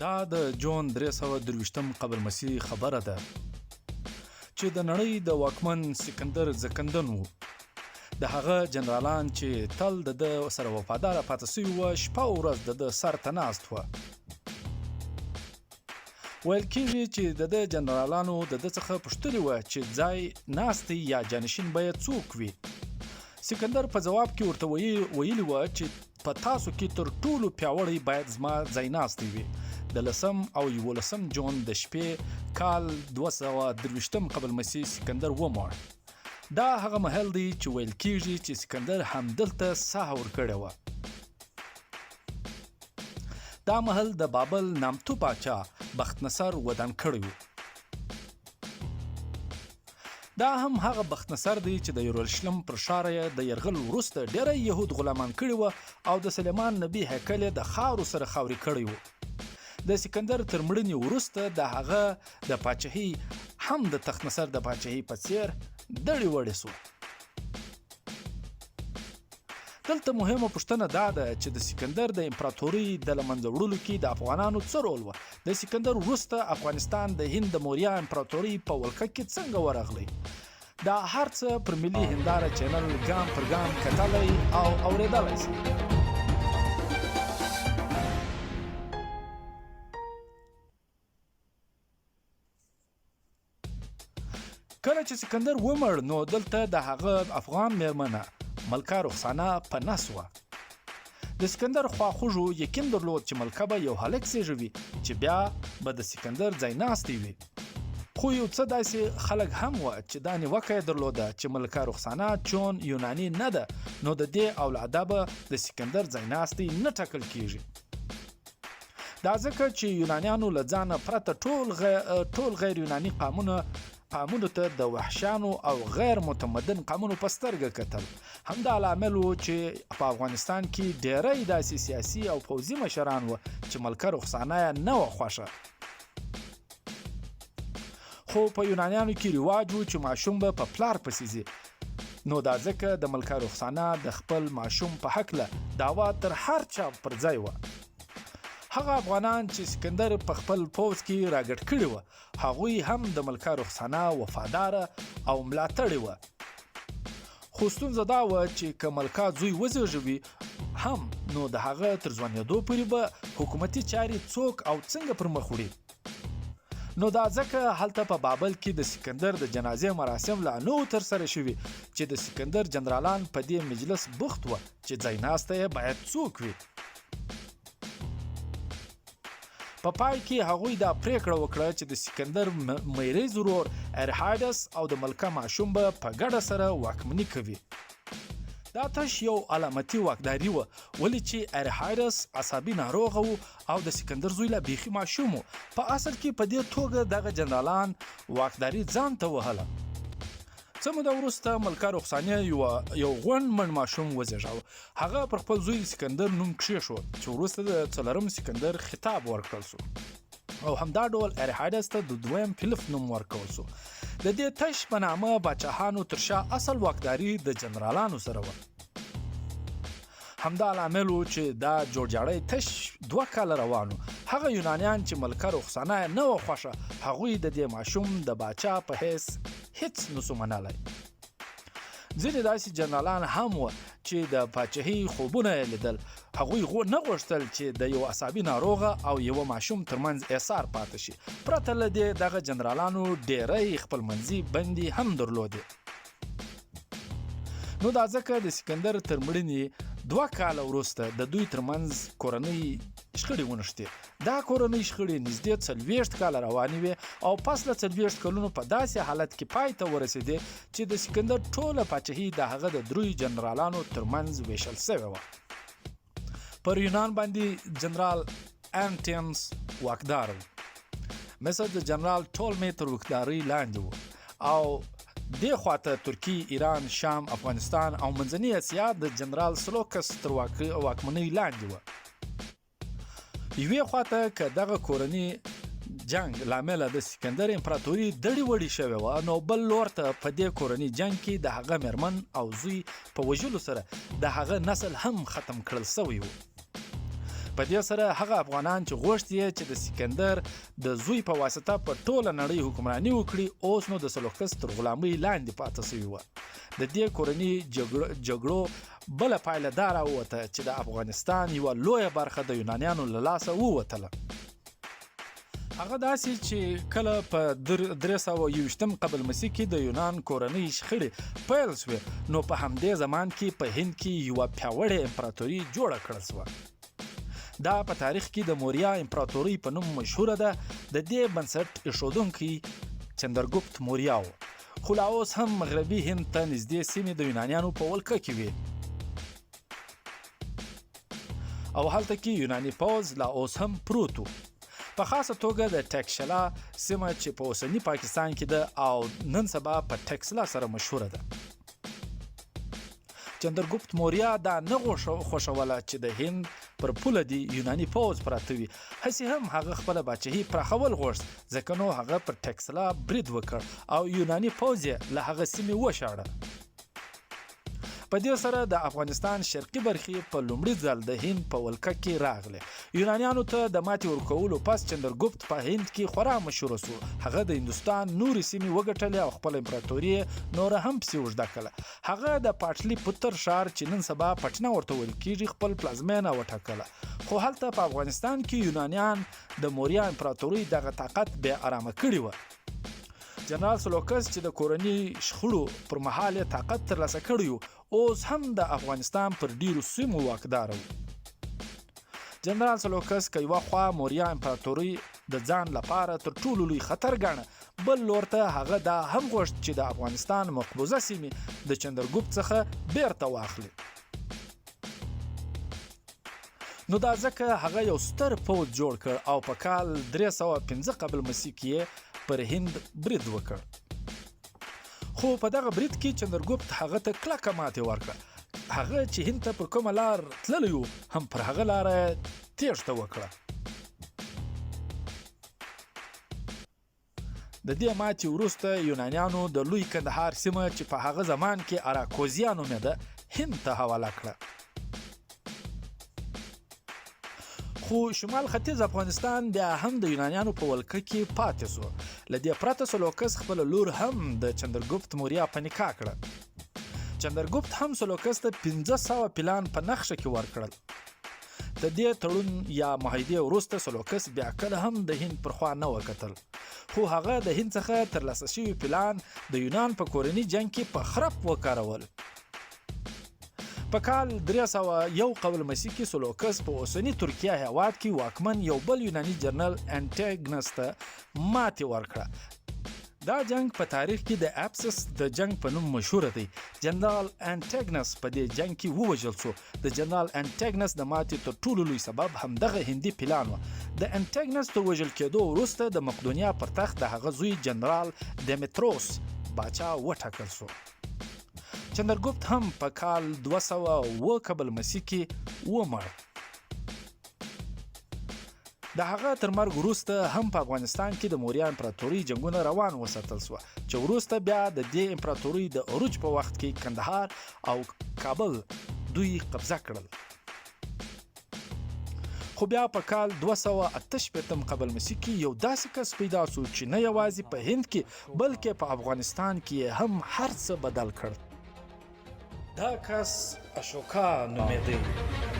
دا د جون 323 قبل مسیح خبره ده چې د نړۍ د واکمن سکندر زکندن وو. د هغه جنرالان چې تل د سره وفادار پاتې سوي وو شپه او ورځ د سر ته ناست وو. ویل کېږي چې د جنرالانو د څخه پوښتنه و چې ځای ناستي یا جانشین باید څوک وي. سکندر په جواب کې ورته ویلي و چې په تاسو کې تر ټولو پیاوړی باید زما ځای ناستي وي. د 10 او 11 جون د شپې کال 223 قبل مسیح سکندر ومړ. دا هغه محل دی چې ویل کېږي چې سکندر همدلته ساه ورکړې وه. دا محل د بابل نامتو پاچا بخت نصر ودان کړی و. دا هم هغه بخت نصر دی چې د یروشلم پر ښار د یرغل وروسته ډېری یهود غلامان کړي وو او د سلیمان نبی هیکل د خاورو سره خاوري کړی وو. د سکندر تر مړینې وروسته د هغه د پاچاهۍ هم د تخت نصر د پاچاهۍ په څیر دړې وړې سو. دلته مهمه پوښتنه دا ده چې د سکندر د امپراتورۍ د له منځه وړلو کې د افغانانو څه رول و؟ د سکندر وروسته افغانستان د هند د موریا امپراتورۍ په ولکه کې څنګه ورغلی؟ دا هر څه پر ملي هنداره چینل ګام پر ګام کتلی او اورېدلی شئ. کله چې سکندر ومړ نو دلته د هغه افغان میرمنه ملکه رخسانه په نس وه. د سکندر خواخوږو یقین درلود چې ملکه به یو هلک زیږوي چې بیا به د سکندر ځای ناستی وي. خو یو څه داسې خلک هم وه چې دا نیوکه یې درلوده چې ملکه رخسانه چون یوناني نه ده نو د دې اولاده به د سکندر ځای ناستی نه ټاکل کیږي. دا ځکه چې یونانیانو له ځانه پرته ټول غیر یوناني قامونو ته د وحشیانو او غیر متمدن قامونو په سترګه کتل. همدا لامل و چې په افغانستان کې ډېری داسې سیاسي او پوځي مشران وو چې ملکه رخسانه یې نه وه خوښه. خو په یونانیانو کې رواج و چې ماشوم به په پلار پسې ځي. نو دا ځکه د ملکه رخسانه د خپل ماشوم په هکله دعوا تر هر چا پر ځای وه. هغه افغانان چې سکندر په خپل پوځ کې راګډ کړي وو هغوی هم د ملکه رخسانه وفاداره او ملاتړي وو. خو ستونزه دا وه چې که ملکه زوی وزېږوي هم نو د هغه تر ځوانېدو پورې به حکومتي چارې څوک او څنګه پر مخ وړي. نو دا ځکه هلته په بابل کې د سکندر د جنازې مراسم لا نه وو ترسره شوي چې د سکندر جنرالان په دې مجلس بوخت وه چې ځای ناسته یې باید څوک وي. په پای کې هغوی دا پریکړه وکړه چې د سکندر میریز ورور ارهایډس او د ملکه ماشوم به په ګډه سره واکمني کوي. دا تش یو علامتي واکداري وه ولې چې ارهایډس عصبي ناروغه و او د سکندر زوی لا بیخي ماشوم و. په اصل کې په دې توګه دغه جنرالان واکداري ځان ته وهله. څه موده وروسته ملکه رخسانه یو غونډ منډ ماشوم وزېږاوه. هغه پر خپل زوی سکندر نوم کښېښود چې وروسته د 4 سکندر خطاب ورکړل سو او همدا ډول ارهایډس ته د 2 فیلپ نوم ورکول سو. د دې تش په نامه باچاهانو تر شا اصل واکداري د جنرالانو سره وه. همدا لامل و چې دا جوړجاړی تش 2 کاله روانو. هغه یونانیان چې ملکه رخسانه نه وه خوښه هغوی د دې ماشوم د باچا په حیث هیڅ نسو منلی. ځینې داسې جنرالان هم وه چې د پاچاهۍ خوبونه یې لیدل. هغوی نه غوښتل چې د یو عصبي ناروغه او یو ماشوم ترمنځ احصار پاتې شي. پرته له دې دغه جنرالانو ډېری خپلمنځي بندي هم درلودې. نو دا ځکه د سکندر تر مړینې 2 کاله وروسته د دوی ترمنځ کورنۍ شخړې ونښتې. دا کورنۍ شخړې نږدې 40 کاله روانې وې او پس له 40 کلونو په داسې حالت کې پای ته ورسېدې چې د سکندر ټوله پاچاهي د هغه د 3 جنرالانو ترمنځ ویشل شوې وه. پر یونان باندې جنرال انټینس واکدار و. مصر د جنرال ټولمې تر واکدارۍ لاندې و او دې خواته ترکیه، ایران، شام، افغانستان او منځنۍ اسیا د جنرال سلوکس تر واکمنۍ لاندې وه. یوې خواته که دغه کورني جنگ لامله د سکندر امپراتوري دړې وړې شوې وه نو بل لور ته په دې کورني جنگ کې د هغه میرمن او زوی په وژلو سره د هغه نسل هم ختم کړل سوی و. په دې سره هغه افغانان چې غوښتي چې د سکندر د زوی په واسطه په ټوله نړۍ حکمراني وکړي اوس نو د سلوکس تر غلامۍ لاندې پاتې شوي وه. د دې کورني جګړو بله پایله دا راووته چې د افغانستان یوه لویه برخه د یونانیانو له لاسه ووتله. هغه داسې چې کله په 321 قبل مسیح کې د یونان کورنۍ شخړې پیل شوې نو په همدې زمان کې په هند کې یوه پیاوړې امپراتوري جوړه کړل شوه. دا په تاریخ کې د موریا امپراتورۍ په نوم مشهوره ده. د دې بنسټ ایښودونکی چندرګوپت موریا و، خو لا اوس هم مغربي هند ته نږدې سیمې د یونانیانو په ولکه کې وې او هلته کې یوناني پوځ لا اوس هم پروت و، په خاصه توګه د ټکشلا سیمه چې په اوسني پاکستان کې ده او نن سبا په ټکسلا سره مشهوره ده. چندرګوپت موریا دا نه خوښوله چې د هند پر پوله دی یوناني پوځ پراته وي، هسې هم هغه خپله باچهي پراخول غوښت، ځکه نو هغه پر ټکسلا برید وکړ او یوناني پوځ یې له هغه سیمې وشاړه. په دې سره د افغانستان شرقي برخې په لومړي ځل د هند په ولکه کې راغلې. یونانیانو ته د ماتې ورکولو پس چندرګوپت په هند کې خورا مشهوره سو. هغه د هندوستان نورې سیمې وګټلې او خپل امپراتوري نوره هم پسې اوږده کړه. هغه د پاټلی پوتر ښار چې نن سبا پټنه ورته ویل کېږي خپل پلازمینه وټاکله، خو هلته په افغانستان کې یونانیان د موریا امپراتورۍ دغه طاقت بې ارامه کړي وه. جنرال سلوکس چې د کورني شخړو پر مهال یې طاقت ترلاسه کړی و اوس هم د افغانستان پر ډیرو سیمو واکدار و. جنرال سلوکس که یوه خوا موریا امپراتورۍ د ځان لپاره تر ټولو لوی خطر ګاڼه، بل لور ته هغه دا هم غوښت چې د افغانستان مقبوضه سیمې د چندرګوپت څخه بیرته واخلي. نو دا ځکه هغه یو ستر پوځ جوړ کړ او په کال 315 قبل مسیح کې پر هند برید وکړ. خو په دغه برید کې چندرګوپت هغه ته کلکه ماتې ورکړه. هغه چې هند ته پر کومه لار تللی و هم پر هغه لاره تېښته وکړه. د دې ماتې وروسته یونانیانو د لوی کندهار سیمه چې په هغه زمان کې اراکوزیا نومېده هند ته حواله کړه. خو شمال ختیځ افغانستان بیا هم د یونانیانو په ولکه کې پاتې سو. له دې پرته سلوکس خپل لور هم د چندرګوپت موریا په نکاح کړه. چندرګوپت هم سلوکس ته 1500 پیلان په نقشه کې ورکړل. د دې تړون یا معاهدې وروسته سلوکس بیا کله هم د هند پر خوا نه وکتل، خو هغه د هند څخه ترلاسه شوي پیلان د یونان په کورني جنګ کې په خرپ وکارول. په کال 301 قبل مسیح کې سلوکس په اوسني ترکیه هېواد کې واکمن یو بل یوناني جنرال انټیګنس ته ماتې ورکړه. دا جنگ په تاریخ کې د اپسس د جنگ په نوم مشهوره دی. جنرال انټیګنس په دې جنگ کې ووژل شو. د جنرال انټیګنس د ماتې تر ټولو لوی سبب همدغه هندي پلان و. د انټیګنس د وژل کېدو وروسته د مقدونیا پر تخت د هغه زوی جنرال دیمتروس باچا وټاکل شو. چندرګوپت هم په کال 207 قبل مسیح کې ومړ. د هغه تر مرګ وروسته هم په افغانستان کې د موریا امپراتورۍ جنګونه روان وساتل شوه چې وروسته بیا د دې امپراتورۍ د عروج په وخت کې کندهار او کابل دوی قبضه کړل. خو بیا په کال 288 قبل مسیح کې یو داسې کس پیدا شو چې نه یوازې په هند کې بلکې په افغانستان کې هم هر څه بدل کړ. دا کس اشوکا نومېده.